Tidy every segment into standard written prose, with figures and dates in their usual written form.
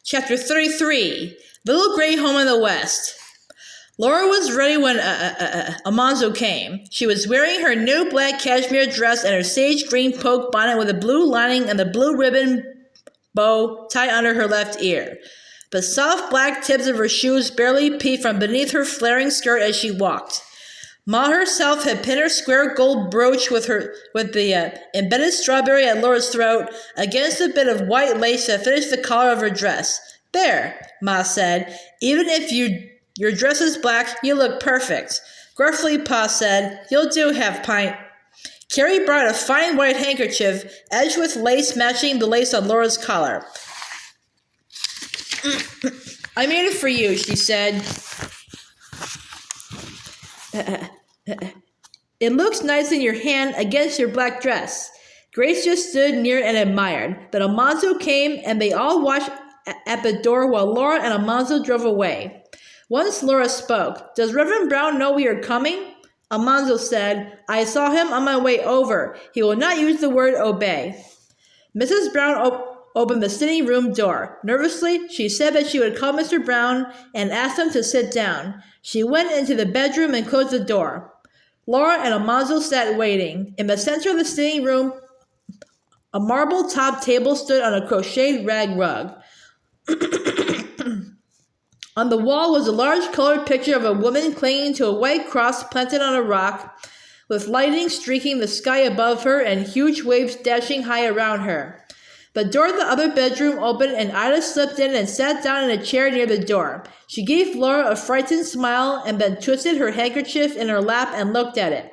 Chapter 33, Little Gray Home in the West. Laura was ready when Almanzo came. She was wearing her new black cashmere dress and her sage green poke bonnet with a blue lining and the blue ribbon bow tied under her left ear. The soft black tips of her shoes barely peeped from beneath her flaring skirt as she walked. Ma herself had pinned her square gold brooch with the embedded strawberry at Laura's throat against a bit of white lace that finished the collar of her dress. "There," Ma said. "Even if your dress is black, you look perfect." Gruffly, Pa said, "You'll do, Half-Pint." Carrie brought a fine white handkerchief, edged with lace matching the lace on Laura's collar. "I made it for you," she said. "It looks nice in your hand against your black dress." Grace just stood near and admired. Then Almanzo came, and they all watched at the door while Laura and Almanzo drove away. Once Laura spoke. "Does Reverend Brown know we are coming?" Almanzo said, "I saw him on my way over. He will not use the word obey." Mrs. Brown opened the sitting room door. Nervously, she said that she would call Mr. Brown and ask him to sit down. She went into the bedroom and closed the door. Laura and Almanzo sat waiting. In the center of the sitting room, a marble-topped table stood on a crocheted rag rug. On the wall was a large colored picture of a woman clinging to a white cross planted on a rock, with lightning streaking the sky above her and huge waves dashing high around her. The door of the other bedroom opened and Ida slipped in and sat down in a chair near the door. She gave Laura a frightened smile and then twisted her handkerchief in her lap and looked at it.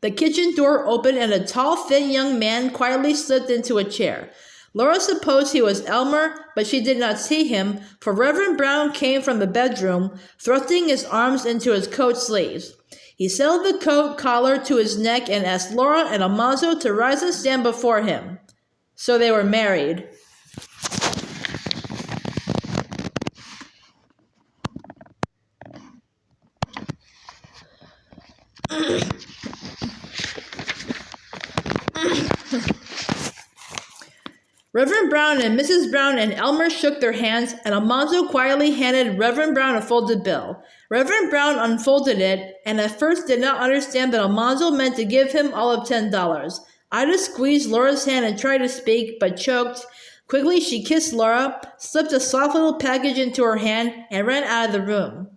The kitchen door opened and a tall, thin young man quietly slipped into a chair. Laura supposed he was Elmer, but she did not see him, for Reverend Brown came from the bedroom, thrusting his arms into his coat sleeves. He settled the coat collar to his neck and asked Laura and Almanzo to rise and stand before him. So they were married. Reverend Brown and Mrs. Brown and Elmer shook their hands, and Almanzo quietly handed Reverend Brown a folded bill. Reverend Brown unfolded it, and at first did not understand that Almanzo meant to give him all of $10. Ida squeezed Laura's hand and tried to speak, but choked. Quickly she kissed Laura, slipped a soft little package into her hand, and ran out of the room.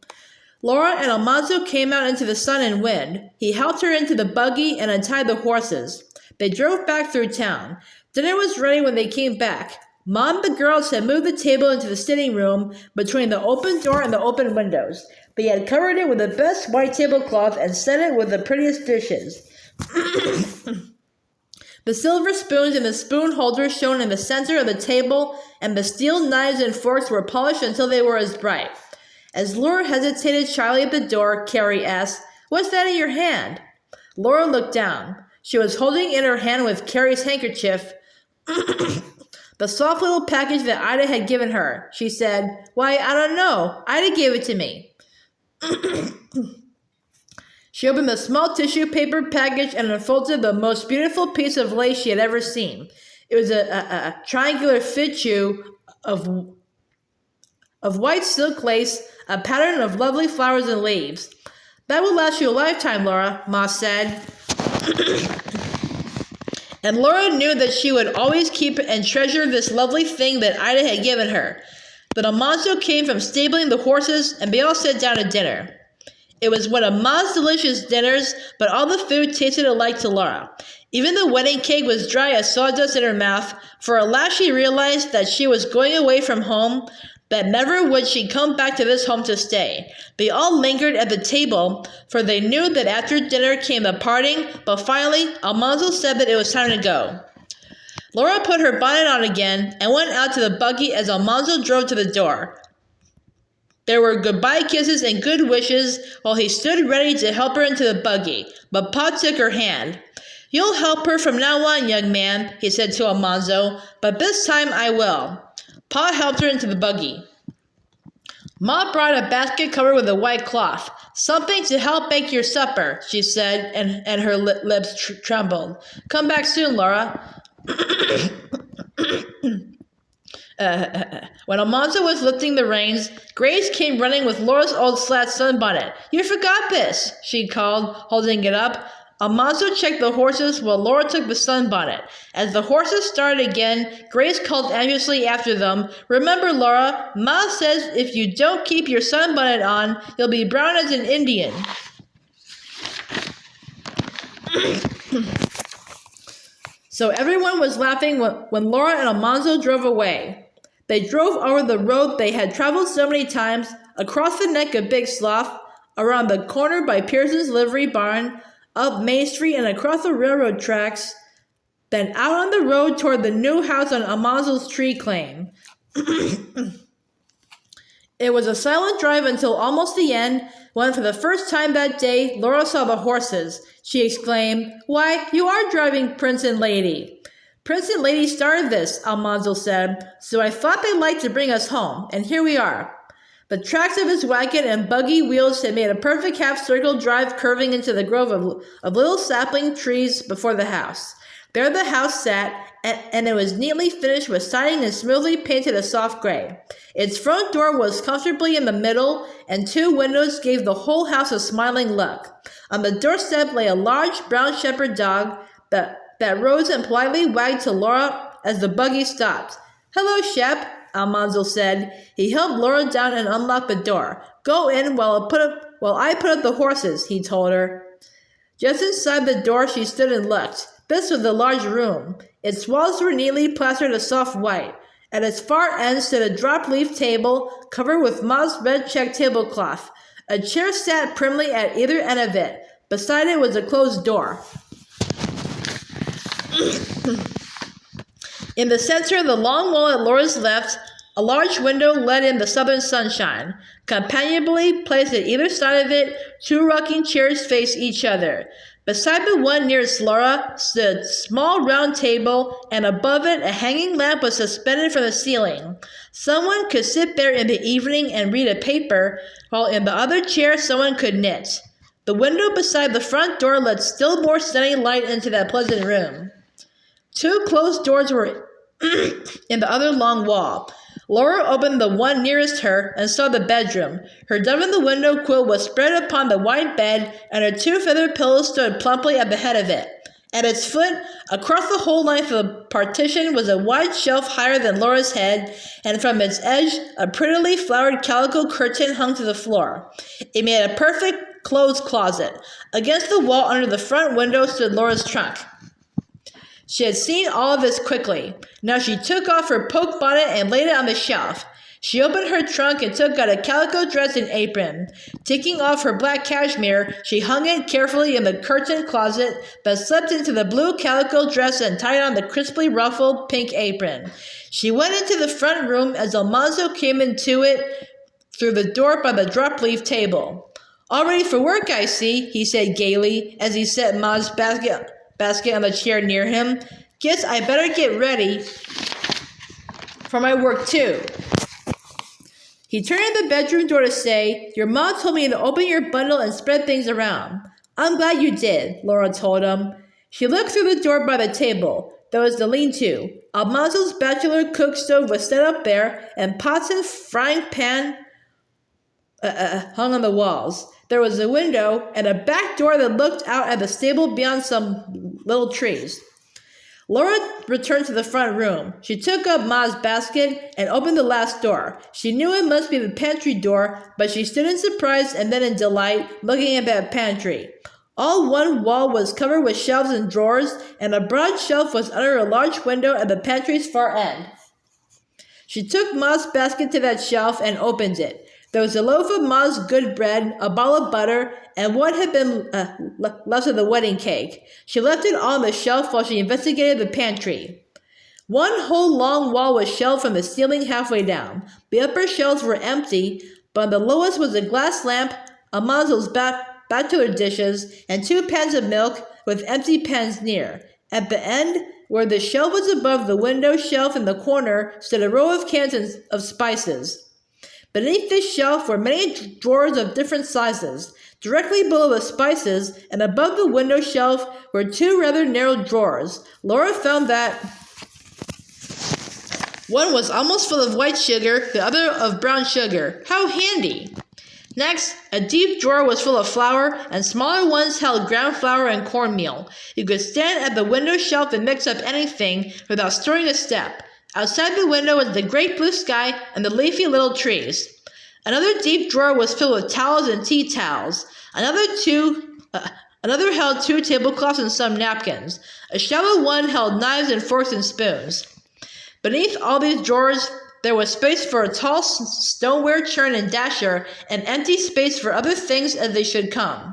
Laura and Almanzo came out into the sun and wind. He helped her into the buggy and untied the horses. They drove back through town. Dinner was ready when they came back. Mom and the girls had moved the table into the sitting room between the open door and the open windows. They had covered it with the best white tablecloth and set it with the prettiest dishes. The silver spoons and the spoon holders shone in the center of the table, and the steel knives and forks were polished until they were as bright. As Laura hesitated shyly at the door, Carrie asked, "What's that in your hand?" Laura looked down. She was holding in her hand with Carrie's handkerchief the soft little package that Ida had given her. She said, "Why, I don't know. Ida gave it to me." She opened the small tissue paper package and unfolded the most beautiful piece of lace she had ever seen. It was a triangular fichu of white silk lace, a pattern of lovely flowers and leaves. "That will last you a lifetime, Laura," Ma said. And Laura knew that she would always keep and treasure this lovely thing that Ida had given her. Then Almanzo came from stabling the horses, and they all sat down to dinner. It was one of Ma's delicious dinners, but all the food tasted alike to Laura. Even the wedding cake was dry as sawdust in her mouth, for at last she realized that she was going away from home, that never would she come back to this home to stay. They all lingered at the table, for they knew that after dinner came the parting, but finally Almanzo said that it was time to go. Laura put her bonnet on again and went out to the buggy as Almanzo drove to the door. There were goodbye kisses and good wishes while he stood ready to help her into the buggy, but Pa took her hand. "You'll help her from now on, young man," he said to Almanzo, "but this time I will." Pa helped her into the buggy. Ma brought a basket covered with a white cloth. "Something to help make your supper," she said, and her lips trembled. "Come back soon, Laura." When Almanzo was lifting the reins, Grace came running with Laura's old slat sunbonnet. "You forgot this," she called, holding it up. Almanzo checked the horses while Laura took the sunbonnet. As the horses started again, Grace called anxiously after them, "Remember, Laura, Ma says if you don't keep your sunbonnet on, you'll be brown as an Indian." So everyone was laughing when Laura and Almanzo drove away. They drove over the road they had traveled so many times, across the neck of Big Sloth, around the corner by Pearson's livery barn, up Main Street and across the railroad tracks, then out on the road toward the new house on Almanzo's tree claim. It was a silent drive until almost the end, when for the first time that day, Laura saw the horses. She exclaimed, "Why, you are driving Prince and Lady." "Prince and Lady started this," Almanzo said, "so I thought they'd like to bring us home, and here we are." The tracks of his wagon and buggy wheels had made a perfect half-circle drive curving into the grove of little sapling trees before the house. There the house sat, and it was neatly finished with siding and smoothly painted a soft gray. Its front door was comfortably in the middle, and two windows gave the whole house a smiling look. On the doorstep lay a large brown shepherd dog that rose and politely wagged to Laura as the buggy stopped. "Hello, Shep," Almanzo said. He helped Laura down and unlocked the door. "Go in while I put up the horses," he told her. Just inside the door she stood and looked. This was a large room. Its walls were neatly plastered a soft white. At its far end stood a drop-leaf table covered with moss red check tablecloth. A chair sat primly at either end of it. Beside it was a closed door. In the center of the long wall at Laura's left, a large window let in the southern sunshine. Companionably placed at either side of it, two rocking chairs faced each other. Beside the one nearest Laura stood a small round table, and above it a hanging lamp was suspended from the ceiling. Someone could sit there in the evening and read a paper, while in the other chair someone could knit. The window beside the front door let still more stunning light into that pleasant room. Two closed doors were in the other long wall. Laura opened the one nearest her and saw the bedroom. Her dove-in-the-window quilt was spread upon the white bed, and her two feathered pillows stood plumply at the head of it. At its foot, across the whole length of the partition, was a wide shelf higher than Laura's head, and from its edge, a prettily flowered calico curtain hung to the floor. It made a perfect clothes closet. Against the wall under the front window stood Laura's trunk. She had seen all of this quickly. Now she took off her poke bonnet and laid it on the shelf. She opened her trunk and took out a calico dress and apron. Taking off her black cashmere, she hung it carefully in the curtained closet, then slipped into the blue calico dress and tied on the crisply ruffled pink apron. She went into the front room as Almanzo came into it through the door by the drop-leaf table. "All ready for work, I see," he said gaily as he set Ma's basket on the chair near him. "Guess I better get ready for my work too." He turned at the bedroom door to say, "Your mom told me to open your bundle and spread things around." "I'm glad you did," Laura told him. She looked through the door by the table. There was the lean-to. Almanzo's bachelor cook stove was set up there, and pots and frying pan hung on the walls. There was a window and a back door that looked out at the stable beyond some little trees. Laura returned to the front room. She took up Ma's basket and opened the last door. She knew it must be the pantry door, but she stood in surprise and then in delight, looking at that pantry. All one wall was covered with shelves and drawers, and a broad shelf was under a large window at the pantry's far end. She took Ma's basket to that shelf and opened it. There was a loaf of Ma's good bread, a ball of butter, and what had been left of the wedding cake. She left it on the shelf while she investigated the pantry. One whole long wall was shelved from the ceiling halfway down. The upper shelves were empty, but on the lowest was a glass lamp, Almanzo's bachelor dishes, and 2 pans of milk with empty pans near. At the end, where the shelf was above the window shelf in the corner, stood a row of cans of spices. Beneath this shelf were many drawers of different sizes. Directly below the spices and above the window shelf were 2 rather narrow drawers. Laura found that One was almost full of white sugar, the other of brown sugar. How handy! Next, a deep drawer was full of flour, and smaller ones held ground flour and cornmeal. You could stand at the window shelf and mix up anything without stirring a step. Outside the window was the great blue sky and the leafy little trees. Another deep drawer was filled with towels and tea towels. Another held 2 tablecloths and some napkins. A shallow one held knives and forks and spoons. Beneath all these drawers, there was space for a tall stoneware churn and dasher, and empty space for other things as they should come.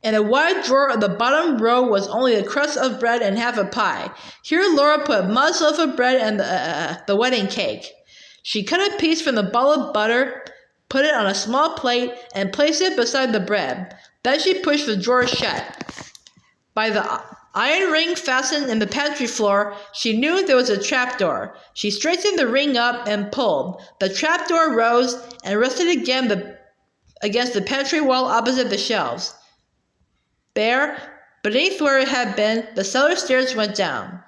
In a wide drawer of the bottom row was only a crust of bread and half a pie. Here Laura put Ma's loaf of bread and the wedding cake. She cut a piece from the ball of butter, put it on a small plate, and placed it beside the bread. Then she pushed the drawer shut. By the iron ring fastened in the pantry floor, she knew there was a trapdoor. She straightened the ring up and pulled. The trapdoor rose and rested again against the pantry wall opposite the shelves. There, beneath where it had been, the cellar stairs went down.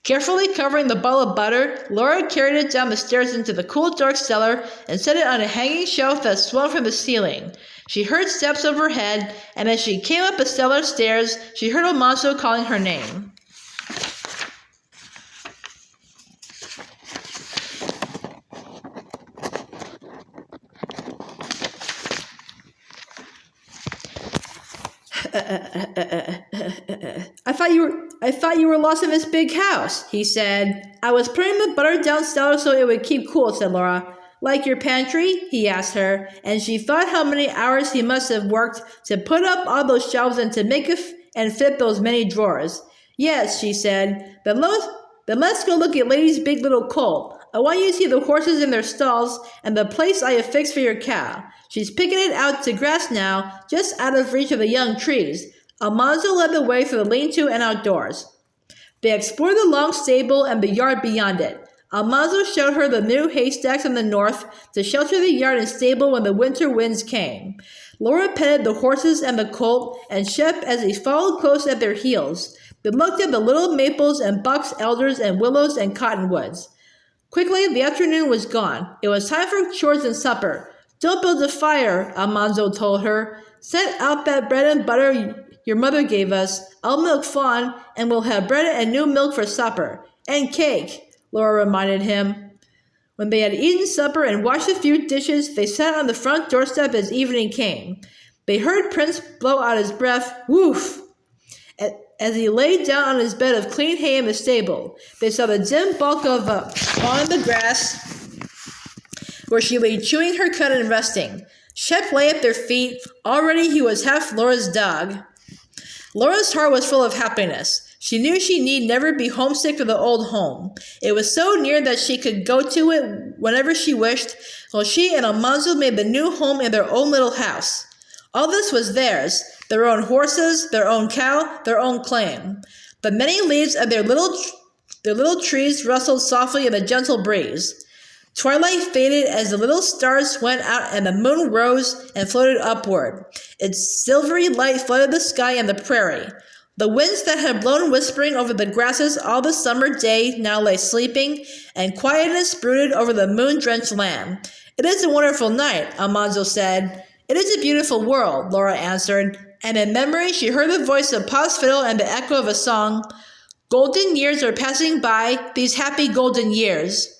Carefully covering the ball of butter, Laura carried it down the stairs into the cool, dark cellar and set it on a hanging shelf that swung from the ceiling. She heard steps overhead, and as she came up the cellar stairs, she heard Almanzo calling her name. I thought you were lost in this big house, he said. I was putting the butter down cellar so it would keep cool, said Laura. Like your pantry? He asked her, and she thought how many hours he must have worked to put up all those shelves and to make and fit those many drawers. Yes, she said. Then let's go look at Lady's big little colt. I want you to see the horses in their stalls and the place I have fixed for your cow. She's picking it out to grass now, just out of reach of the young trees. Almanzo led the way through the lean-to and outdoors. They explored the long stable and the yard beyond it. Almanzo showed her the new haystacks in the north to shelter the yard and stable when the winter winds came. Laura petted the horses and the colt and Shep as he followed close at their heels. They looked at the little maples and box elders and willows and cottonwoods. Quickly, the afternoon was gone. It was time for chores and supper. Don't build a fire, Almanzo told her. Set out that bread and butter your mother gave us. I'll milk Fawn, and we'll have bread and new milk for supper. And cake, Laura reminded him. When they had eaten supper and washed a few dishes, they sat on the front doorstep as evening came. They heard Prince blow out his breath, woof, as he lay down on his bed of clean hay in the stable. They saw the dim bulk of Fawn in the grass, where she lay chewing her cud and resting. Shep lay at their feet. Already he was half Laura's dog. Laura's heart was full of happiness. She knew she need never be homesick for the old home. It was so near that she could go to it whenever she wished, while she and Almanzo made the new home in their own little house. All this was theirs, their own horses, their own cow, their own claim. The many leaves of their little trees rustled softly in the gentle breeze. Twilight faded as the little stars went out and the moon rose and floated upward. Its silvery light flooded the sky and the prairie. The winds that had blown whispering over the grasses all the summer day now lay sleeping, and quietness brooded over the moon-drenched land. It is a wonderful night, Almanzo said. It is a beautiful world, Laura answered, and in memory she heard the voice of Pa's fiddle and the echo of a song. Golden years are passing by, these happy golden years.